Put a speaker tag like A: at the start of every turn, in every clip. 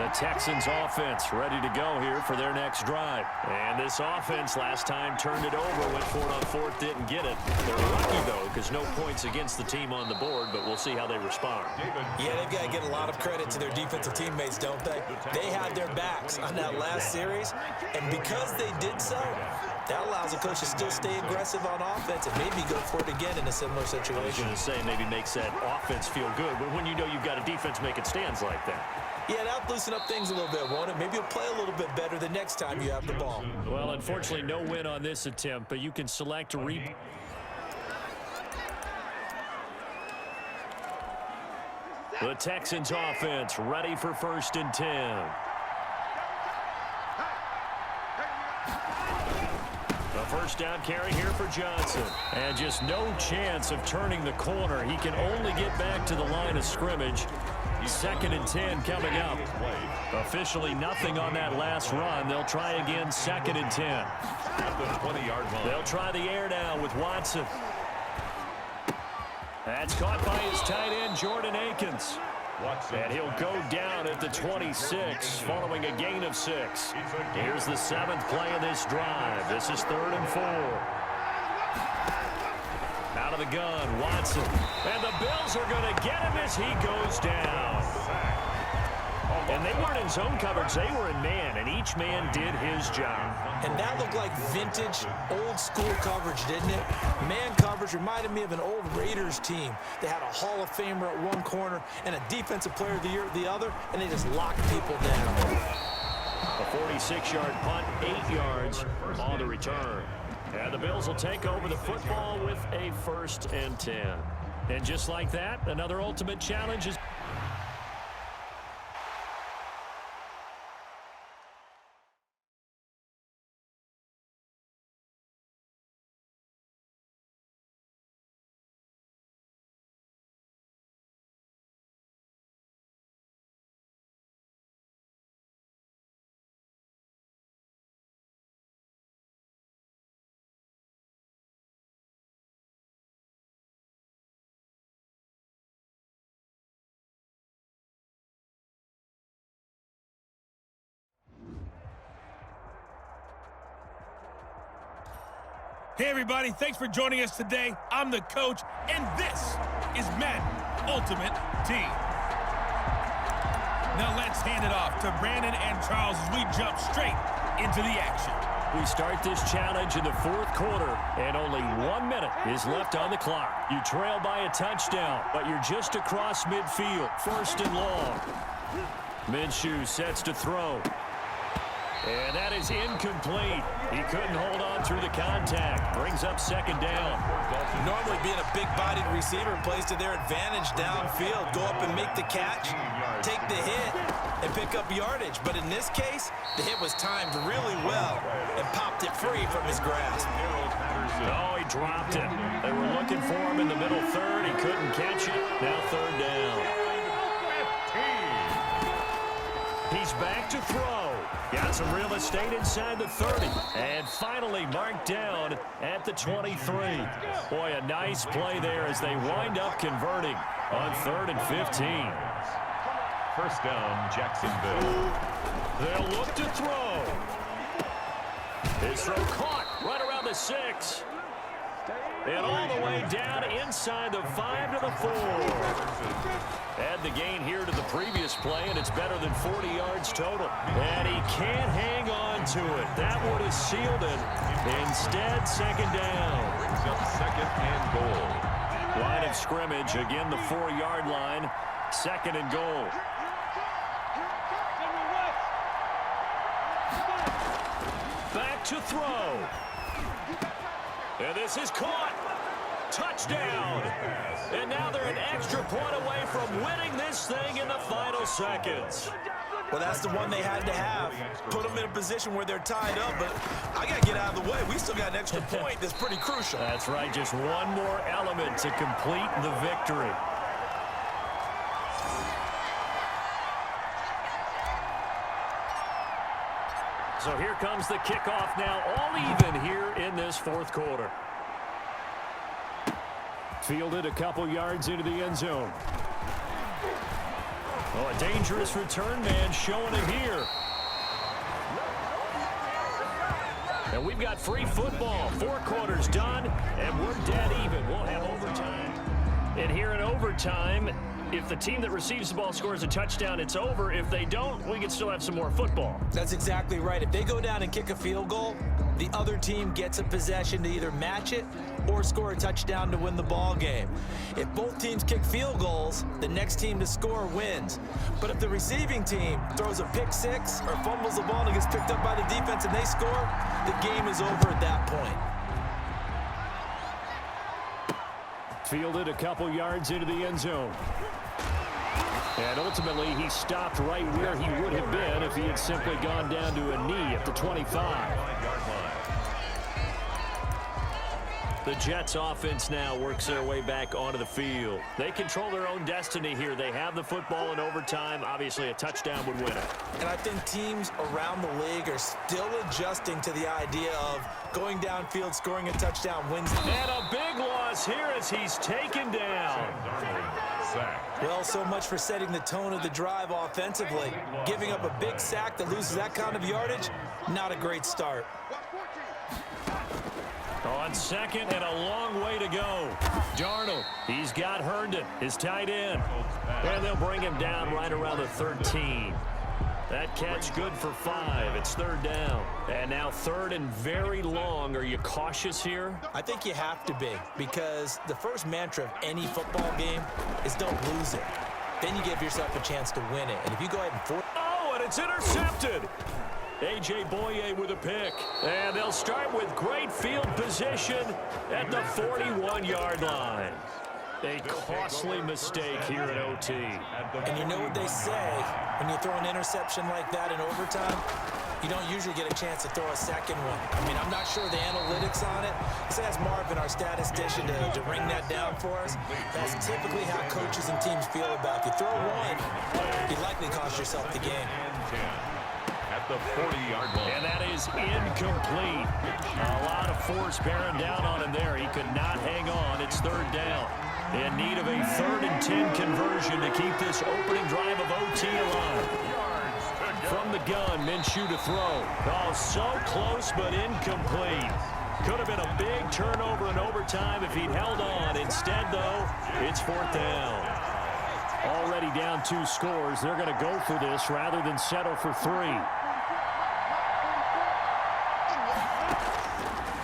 A: The Texans offense ready to go here for their next drive. And this offense last time turned it over, went for it on fourth, didn't get it. They're lucky, though, because no points against the team on the board, but we'll see how they respond.
B: Yeah, they've got to give a lot of credit to their defensive teammates, don't they? They had their backs on that last series, and because they did so, that allows the coach to still stay aggressive on offense and maybe go for it again in a similar situation.
A: I was going to say maybe makes that offense feel good, but when you know you've got a defense making stands like that.
B: Yeah, that'll loosen up things a little bit, won't it? Maybe you'll play a little bit better the next time you have the ball.
A: Well, unfortunately, no win on this attempt, but you can select a replay. The Texans offense ready for 1st and 10. A first down carry here for Johnson. And just no chance of turning the corner. He can only get back to the line of scrimmage. 2nd and 10 coming up. Officially nothing on that last run. They'll try again 2nd and 10.
C: At the 20-yard line.
A: They'll try the air now with Watson. That's caught by his tight end, Jordan Akins. And he'll go down at the 26 following a gain of 6. Here's the 7th play of this drive. This is 3rd and 4. Out of the gun, Watson. And the Bills are going to get him as he goes down. And they weren't in zone coverage. They were in man, and each man did his job.
B: And that looked like vintage, old-school coverage, didn't it? Man coverage reminded me of an old Raiders team. They had a Hall of Famer at one corner and a Defensive Player of the Year at the other, and they just locked people down.
A: A 46-yard punt, 8 yards on the return. And the Bills will take over the football with a 1st and 10. And just like that, another ultimate challenge is...
D: Hey, everybody. Thanks for joining us today. I'm the coach, and this is Madden Ultimate Team. Now let's hand it off to Brandon and Charles as we jump straight into the action.
A: We start this challenge in the 4th quarter, and only 1 minute is left on the clock. You trail by a touchdown, but you're just across midfield. 1st and long. Minshew sets to throw. And that is incomplete. He couldn't hold on through the contact. Brings up 2nd down.
B: Normally being a big-bodied receiver plays to their advantage downfield. Go up and make the catch, take the hit, and pick up yardage. But in this case, the hit was timed really well and popped it free from his grasp.
A: Oh, he dropped it. They were looking for him in the middle 3rd. He couldn't catch it. Now 3rd down. He's back to throw. Got some real estate inside the 30. And finally marked down at the 23. Boy, a nice play there as they wind up converting on 3rd and 15.
C: 1st down, Jacksonville.
A: They'll look to throw. His throw caught right around the 6. And all the way down inside the 5 to the 4. Add the gain here to the previous play, and it's better than 40 yards total. And he can't hang on to it. That would have sealed it. Instead, 2nd down.
C: Brings up 2nd and goal.
A: Line of scrimmage, again the 4-yard line. 2nd and goal. Back to throw. And this is caught. Touchdown. And now they're an extra point away from winning this thing in the final seconds.
B: Well, that's the one they had to have. Put them in a position where they're tied up, but I got to get out of the way. We still got an extra point that's pretty crucial.
A: That's right. Just one more element to complete the victory. So here comes the kickoff now, all even here in this 4th quarter. Fielded a couple yards into the end zone. Oh, a dangerous return man showing it here. And we've got free football. 4 quarters done, and we're dead even. We'll have overtime. And here in overtime, if the team that receives the ball scores a touchdown, it's over. If they don't, we can still have some more football.
B: That's exactly right. If they go down and kick a field goal, the other team gets a possession to either match it or score a touchdown to win the ball game. If both teams kick field goals, the next team to score wins. But if the receiving team throws a pick six or fumbles the ball and it gets picked up by the defense and they score, the game is over at that point.
A: Fielded a couple yards into the end zone. And ultimately, he stopped right where he would have been if he had simply gone down to a knee at the 25. The Jets offense now works their way back onto the field. They control their own destiny here. They have the football in overtime. Obviously, a touchdown would win it.
B: And I think teams around the league are still adjusting to the idea of going downfield, scoring a touchdown wins.
A: And a big loss here as he's taken down.
B: Well, so much for setting the tone of the drive offensively. Giving up a big sack that loses that kind of yardage, not a great start.
A: On second and a long way to go. Darnold, he's got Herndon, his tight end. And they'll bring him down right around the 13. That catch good for 5. It's 3rd down. And now 3rd and very long. Are you cautious here?
B: I think you have to be, because the first mantra of any football game is don't lose it. Then you give yourself a chance to win it. And if you go ahead and force...
A: Oh, and it's intercepted. A.J. Boye with a pick. And they'll start with great field position at the 41-yard line. A costly mistake here at OT.
B: And you know what they say, when you throw an interception like that in overtime, you don't usually get a chance to throw a second one. I mean, I'm not sure the analytics on it. Let's ask Marvin, our statistician, to ring that down for us. That's typically how coaches and teams feel about it. You throw one, you likely cost yourself the game.
C: At the 40-yard line.
A: And that is incomplete. A lot of force bearing down on him there. He could not hang on. It's 3rd down. In need of a 3rd and 10 conversion to keep this opening drive of OT alive. From the gun, Minshew to throw. Oh, so close but incomplete. Could have been a big turnover in overtime if he'd held on. Instead, though, it's 4th down. Already down 2 scores. They're going to go for this rather than settle for 3.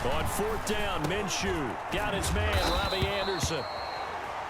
A: On 4th down, Minshew got his man, Robbie Anderson.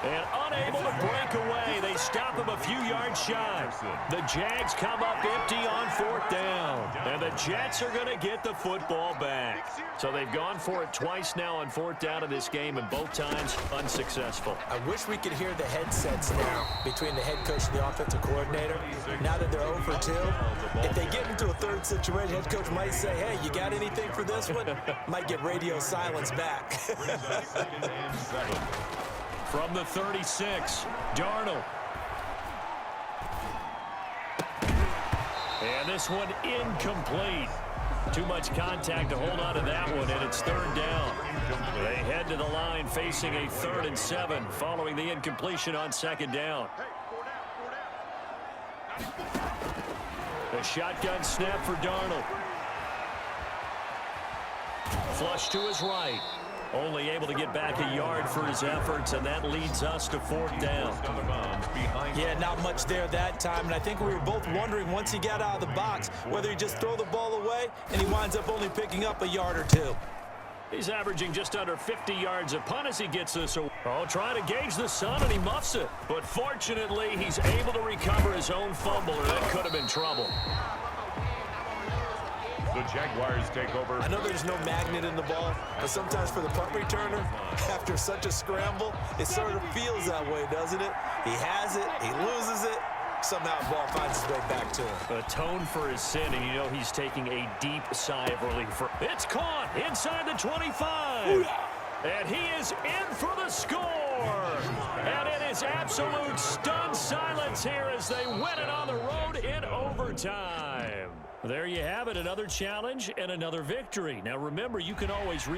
A: And unable to break away. They stop him a few yards shy. The Jags come up empty on 4th down. And the Jets are going to get the football back. So they've gone for it twice now on 4th down in this game, and both times unsuccessful.
B: I wish we could hear the headsets now between the head coach and the offensive coordinator. Now that they're 0 for 2, if they get into a 3rd situation, head coach might say, hey, you got anything for this one? Might get radio silence back.
A: From the 36, Darnold. And this one incomplete. Too much contact to hold on to that one, and it's 3rd down. They head to the line facing a 3rd and 7 following the incompletion on 2nd down. The shotgun snap for Darnold. Flush to his right. Only able to get back a yard for his efforts, and that leads us to 4th down.
B: Yeah, not much there that time, and I think we were both wondering once he got out of the box whether he just throw the ball away, and he winds up only picking up a yard or 2.
A: He's averaging just under 50 yards a punt as he gets this. Oh, trying to gauge the sun, and he muffs it. But fortunately, he's able to recover his own fumble, or that could have been trouble.
C: The Jaguars take over.
B: I know there's no magnet in the ball, but sometimes for the punt returner, after such a scramble, it sort of feels that way, doesn't it? He has it, he loses it, somehow the ball finds its way back to him.
A: Atone for his sin, and you know he's taking a deep sigh of relief. It's caught inside the 25. And he is in for the score. And it is absolute stunned silence here as they win it on the road in overtime. There you have it, another challenge and another victory. Now remember, you can always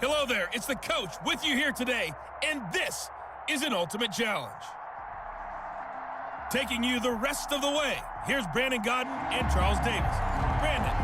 D: Hello there, it's the coach with you here today, and this is an Ultimate Challenge. Taking you the rest of the way, here's Brandon Gaudin and Charles Davis. Brandon.